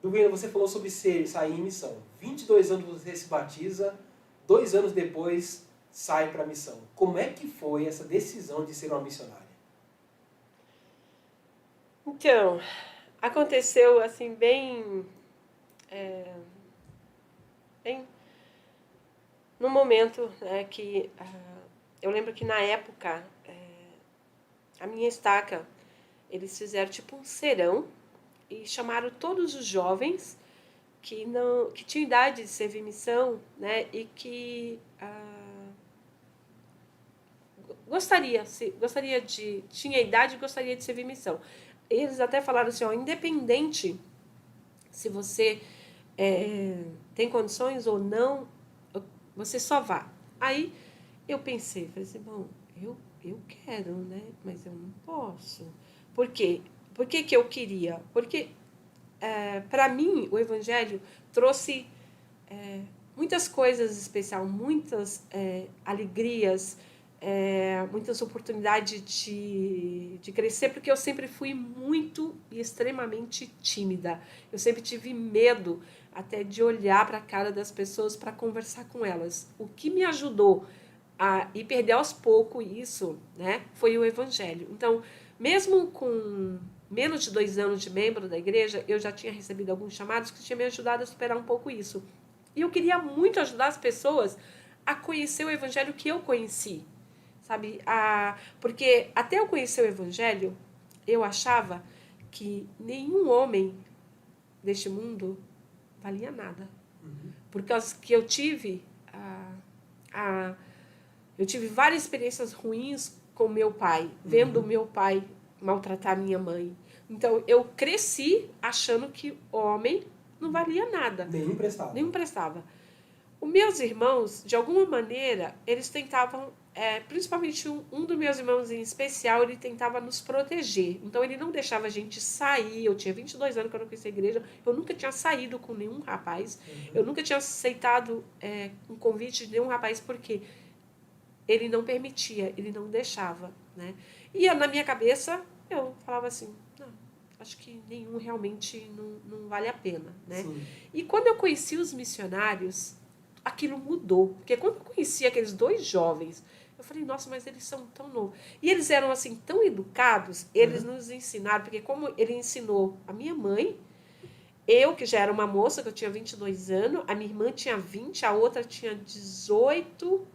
Duvina, você falou sobre sair em missão. 22 anos você se batiza, 2 anos depois sai para a missão. Como é que foi essa decisão de ser uma missionária? Então, aconteceu assim bem no momento, né, que eu lembro que na época a minha estaca, eles fizeram tipo um serão e chamaram todos os jovens que tinham idade de servir missão, né, e que tinha idade e gostaria de servir missão. Eles até falaram assim, ó, independente se você tem condições ou não, você só vá. Aí eu pensei, falei assim, bom, eu quero, né? Mas eu não posso. Por quê? Por que que eu queria? Porque, para mim, o Evangelho trouxe muitas coisas especiais, muitas alegrias, muitas oportunidades de crescer, porque eu sempre fui muito e extremamente tímida. Eu sempre tive medo até de olhar para a cara das pessoas para conversar com elas. O que me ajudou a ir perder aos poucos isso, né, foi o Evangelho. Então, mesmo com menos de 2 anos de membro da igreja, eu já tinha recebido alguns chamados que tinham me ajudado a superar um pouco isso. E eu queria muito ajudar as pessoas a conhecer o Evangelho que eu conheci, sabe? Porque até eu conhecer o Evangelho, eu achava que nenhum homem deste mundo valia nada. Por causa que eu tive várias experiências ruins com meu pai, vendo meu pai maltratar minha mãe. Então, eu cresci achando que homem não valia nada. Nenhum prestava. Nenhum prestava. Os meus irmãos, de alguma maneira, eles tentavam, principalmente um dos meus irmãos em especial, ele tentava nos proteger. Então, ele não deixava a gente sair. Eu tinha 22 anos quando eu conheci a igreja. Eu nunca tinha saído com nenhum rapaz. Eu nunca tinha aceitado um convite de nenhum rapaz, porque ele não permitia, ele não deixava, né? E na minha cabeça, eu falava assim, não, acho que nenhum realmente não vale a pena, né? Sim. E quando eu conheci os missionários, aquilo mudou. Porque quando eu conheci aqueles 2 jovens, eu falei, nossa, mas eles são tão novos. E eles eram assim, tão educados, eles nos ensinaram, porque como ele ensinou a minha mãe, eu, que já era uma moça, que eu tinha 22 anos, a minha irmã tinha 20, a outra tinha 18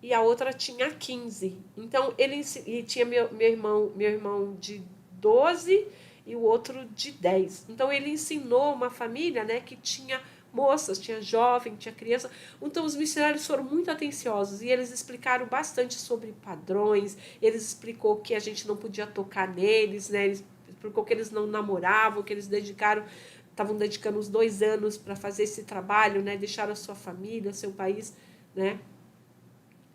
e a outra tinha 15. Então, e tinha meu irmão de 12 e o outro de 10. Então, ele ensinou uma família, né, que tinha moças, tinha jovem, tinha criança. Então, os missionários foram muito atenciosos e eles explicaram bastante sobre padrões. Eles explicou que a gente não podia tocar neles, né? Eles explicou que eles não namoravam, que eles estavam dedicando os 2 anos para fazer esse trabalho, né? Deixaram a sua família, seu país, né?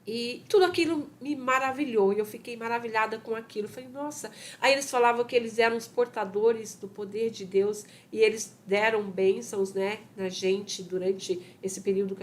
E tudo aquilo me maravilhou, e eu fiquei maravilhada com aquilo. Falei, nossa. Aí eles falavam que eles eram os portadores do poder de Deus, e eles deram bênçãos, né, na gente durante esse período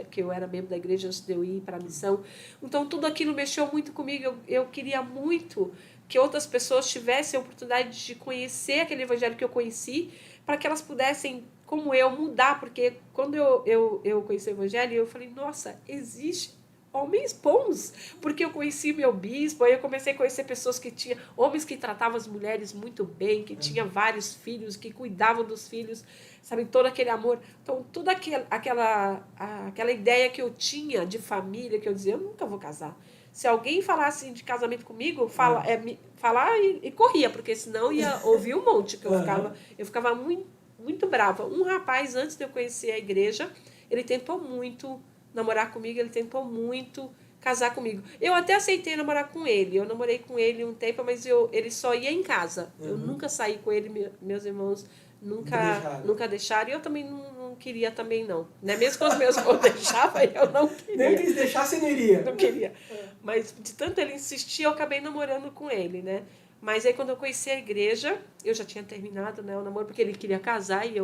que eu era membro da igreja antes de eu ir para a missão. Então tudo aquilo mexeu muito comigo. Eu queria muito que outras pessoas tivessem a oportunidade de conhecer aquele evangelho que eu conheci, para que elas pudessem, como eu, mudar. Porque quando eu conheci o evangelho, eu falei, nossa, existe homens bons, porque eu conheci meu bispo, aí eu comecei a conhecer pessoas que tinham, homens que tratavam as mulheres muito bem, que tinham vários filhos, que cuidavam dos filhos, sabe, todo aquele amor. Então, toda aquela ideia que eu tinha de família, que eu dizia, eu nunca vou casar. Se alguém falasse de casamento comigo, falar e corria, porque senão ia ouvir um monte, que eu ficava muito, muito brava. Um rapaz, antes de eu conhecer a igreja, ele tentou muito namorar comigo, ele tentou muito casar comigo. Eu até aceitei namorar com ele. Eu namorei com ele um tempo, mas ele só ia em casa. Eu nunca saí com ele, meus irmãos nunca deixaram. E eu também não queria também, não. Né? Mesmo quando meus irmãos deixavam, eu não queria. Nem que eles deixassem, não iria. Não queria. Mas de tanto ele insistir, eu acabei namorando com ele, né? Mas aí quando eu conheci a igreja, eu já tinha terminado, né, o namoro, porque ele queria casar, e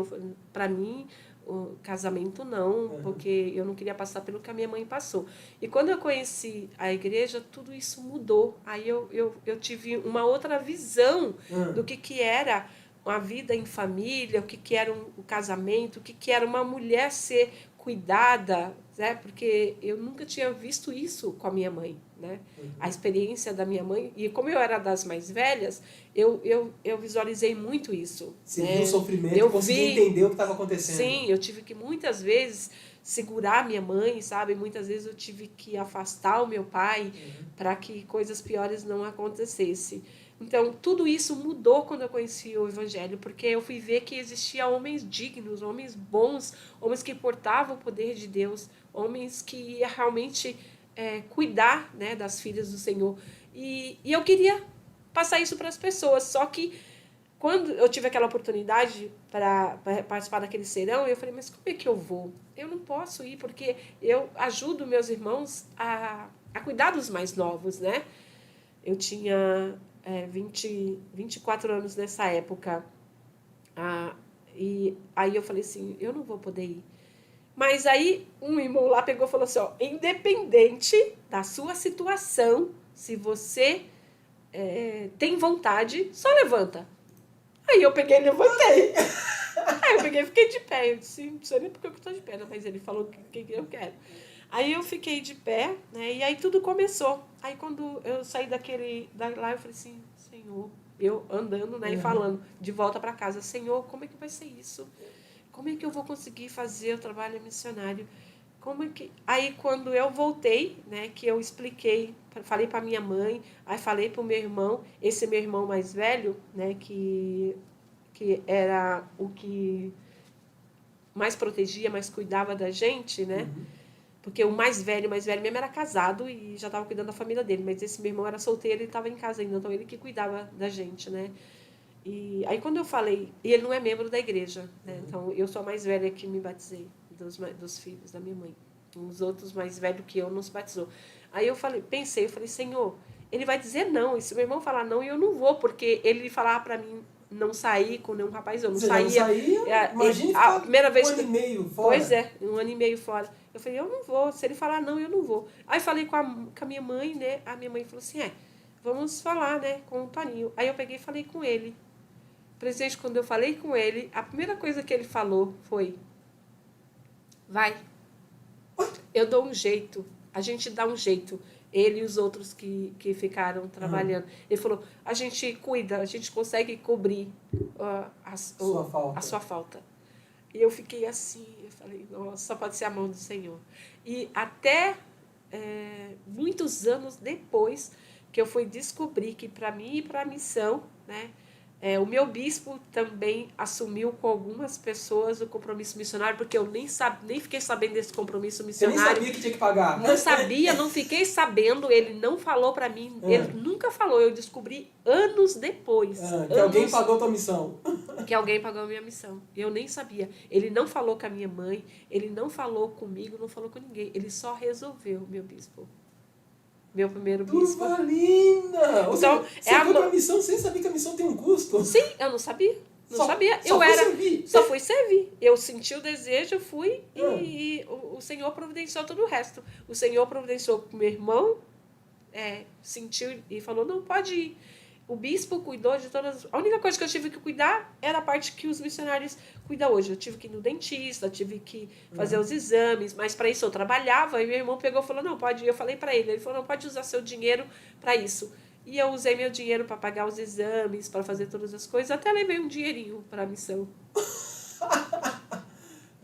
pra mim, o casamento não, porque eu não queria passar pelo que a minha mãe passou. E quando eu conheci a igreja, tudo isso mudou. Aí eu tive uma outra visão do que era uma vida em família, o que que era o casamento, o que que era uma mulher ser cuidada, né? Porque eu nunca tinha visto isso com a minha mãe, né? A experiência da minha mãe, e como eu era das mais velhas, eu visualizei muito isso. Você né? viu o sofrimento, conseguia entender o que estava acontecendo. Sim, eu tive que muitas vezes segurar minha mãe, sabe? Muitas vezes eu tive que afastar o meu pai para que coisas piores não acontecessem. Então, tudo isso mudou quando eu conheci o Evangelho, porque eu fui ver que existia homens dignos, homens bons, homens que portavam o poder de Deus, homens que iam realmente cuidar, né, das filhas do Senhor. E eu queria passar isso para as pessoas, só que quando eu tive aquela oportunidade para participar daquele serão, eu falei, mas como é que eu vou? Eu não posso ir, porque eu ajudo meus irmãos a cuidar dos mais novos, né? Eu tinha 24 anos nessa época. E aí eu falei assim, eu não vou poder ir. Mas aí um irmão lá pegou e falou assim, ó, independente da sua situação, se você tem vontade, só levanta. Aí eu peguei e levantei. Aí eu peguei e fiquei de pé. Eu disse, não sei nem porque eu estou de pé, mas ele falou que eu quero. Aí eu fiquei de pé, né? E aí tudo começou. Aí quando eu saí lá, eu falei assim, Senhor, eu andando, né? E falando de volta para casa, Senhor, como é que vai ser isso? Como é que eu vou conseguir fazer o trabalho missionário? Como é que... Aí quando eu voltei, né? Que eu expliquei, falei para minha mãe, aí falei para o meu irmão, esse meu irmão mais velho, né? Que era o que mais protegia, mais cuidava da gente, né? Porque o mais velho mesmo era casado e já estava cuidando da família dele, mas esse meu irmão era solteiro e estava em casa ainda, então ele que cuidava da gente, né? E aí quando eu falei, e ele não é membro da igreja, né? Então eu sou a mais velha que me batizei dos filhos da minha mãe. Os outros mais velhos que eu não se batizou. Aí eu falei, Senhor, ele vai dizer não, e se meu irmão falar não, eu não vou, porque ele falar para mim não sair com nenhum rapaz, eu não saía. Imagina a primeira vez um ano e meio fora. Pois é, 1 ano e meio fora. Eu falei, eu não vou. Se ele falar não, eu não vou. Aí falei com a minha mãe, né? A minha mãe falou assim, vamos falar, né? Com o Toninho. Aí eu peguei e falei com ele. Presidente, quando eu falei com ele, a primeira coisa que ele falou foi, vai. Eu dou um jeito. A gente dá um jeito. Ele e os outros que ficaram trabalhando. Ele falou, a gente cuida, a gente consegue cobrir a sua falta. E eu fiquei assim, eu falei, nossa, só pode ser a mão do Senhor. E até muitos anos depois que eu fui descobrir que para mim e para a missão, né, o meu bispo também assumiu com algumas pessoas o compromisso missionário, porque eu nem fiquei sabendo desse compromisso missionário. Você nem sabia que tinha que pagar? Não sabia, não fiquei sabendo, ele não falou para mim, ele nunca falou, eu descobri anos depois. Que alguém pagou a tua missão. Que alguém pagou a minha missão. Eu nem sabia. Ele não falou com a minha mãe, ele não falou comigo, não falou com ninguém. Ele só resolveu, meu bispo. Meu primeiro bispo. Turmalina! Então, você foi pra missão sem saber que a missão tem um custo? Sim, eu não sabia. Não sabia. Só fui servir. Eu senti o desejo, fui e o Senhor providenciou todo o resto. O Senhor providenciou com meu irmão, sentiu e falou, não, pode ir. O bispo cuidou de todas... A única coisa que eu tive que cuidar era a parte que os missionários cuidam hoje. Eu tive que ir no dentista, tive que fazer os exames, mas para isso eu trabalhava. E meu irmão pegou e falou, não, pode ir. Eu falei para ele, falou, não, pode usar seu dinheiro para isso. E eu usei meu dinheiro para pagar os exames, para fazer todas as coisas. Até levei um dinheirinho para a missão.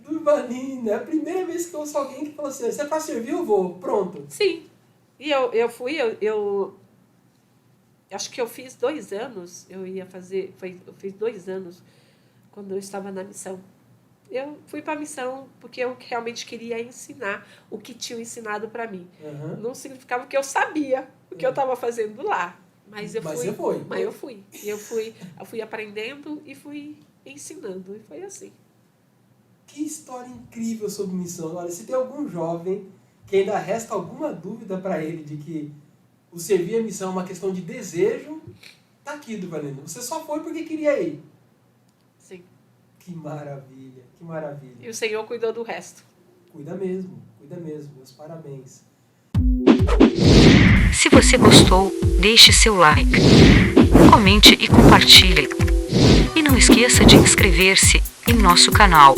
Turmalina, é a primeira vez que eu ouço alguém que falou assim, você é para servir, eu vou. Pronto. Sim. E eu fui, acho que eu fiz 2 anos, eu fiz 2 anos quando eu estava na missão. Eu fui para a missão porque eu realmente queria ensinar o que tinham ensinado para mim. Não significava que eu sabia o que eu estava fazendo lá, mas eu fui. Eu fui aprendendo e fui ensinando, e foi assim. Que história incrível sobre missão. Olha, se tem algum jovem que ainda resta alguma dúvida para ele de que o servir a missão é uma questão de desejo, tá aqui, Turmalina. Você só foi porque queria ir. Sim. Que maravilha, que maravilha. E o Senhor cuidou do resto. Cuida mesmo. Meus parabéns. Se você gostou, deixe seu like, comente e compartilhe. E não esqueça esqueça de inscrever-se em nosso canal.